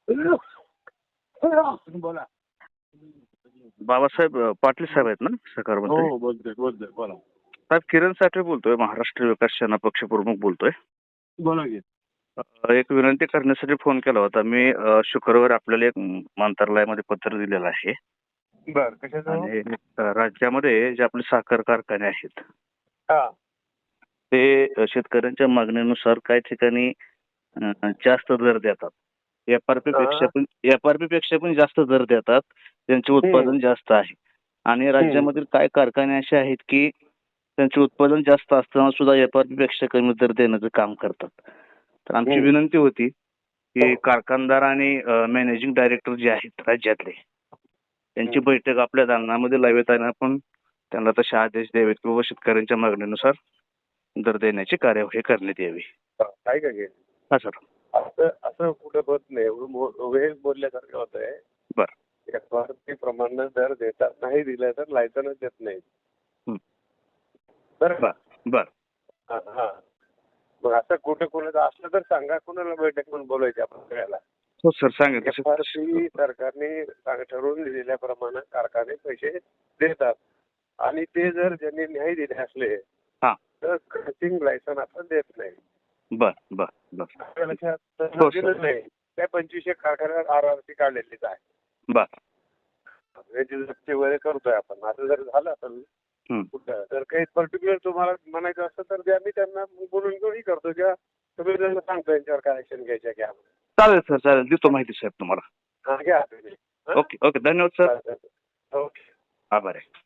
बोला. बाबासाहेब पाटील साहेब आहेत ना सहकार मंत्री? हो, बोलतोय बोलतोय, बोला. साहेब किरण साठे बोलतोय, महाराष्ट्र विकास सेना पक्ष प्रमुख बोलतोय. बोला की. एक विनंती करण्यासाठी फोन केला होता मी. शुक्रवारी आपल्याला एक मंत्रालयामध्ये पत्र दिलेलं आहे बर, कशाचं? आणि राज्यामध्ये जे आपले साखर कारखाने आहेत हा. ते शेतकऱ्यांच्या मागणीनुसार काही ठिकाणी जास्त दर देतात. एफआरपी पेक्षा पण जास्त दर देतात. त्यांचे उत्पादन जास्त आहे आणि राज्यामधील काही कारखाने असे आहेत की त्यांचे उत्पादन जास्त असताना सुद्धा एफआरपी पेक्षा कमी दर देण्याचं काम करतात. तर आमची विनंती होती की कारखानदार आणि मॅनेजिंग डायरेक्टर जे आहेत राज्यातले त्यांची बैठक आपल्या दालनामध्ये लावत आणि आपण त्यांना तसे आदेश द्यावेत की बाबा शेतकऱ्यांच्या मागणीनुसार दर देण्याची कार्यवाही करण्यात यावी. काय का घे. हा सर. असं असं कुठं होत नाही. वेळ बोलल्यासारखं होत आहे. बर एफआरपी प्रमाणे दर देतात, नाही दिलं तर लायसन्स देत नाही. बर बर. हा. मग असं कुठं कोणाचं असलं तर सांगा, कोणाला बैठक म्हणून बोलायची आपण सगळ्याला. हो सर, सांगेल. एफआरपी सरकारने ठरवून दिलेल्याप्रमाणे कारखाने पैसे देतात आणि ते जर ज्यांनी नाही दिले असले तर क्रचिंग लायसन आपण देत नाही. बर बर बर. लक्षात नाही. त्या 25 कारखान्यावर आरआरसी काढलेलीच आहे. बर. याची जप्ती वगैरे करतोय आपण. असं जर झालं असेल कुठं तर काही पर्टिक्युलर तुम्हाला म्हणायचं असतं तर मी त्यांना बोलून घेऊन करतो किंवा तुम्ही त्यांना सांगतो यांच्यावर काय ऍक्शन घ्यायच्या घ्या. चालेल सर, चालेल. देतो माहिती साहेब तुम्हाला. हा, घ्या तुम्ही. ओके ओके, धन्यवाद सर. ओके. आभार आहे.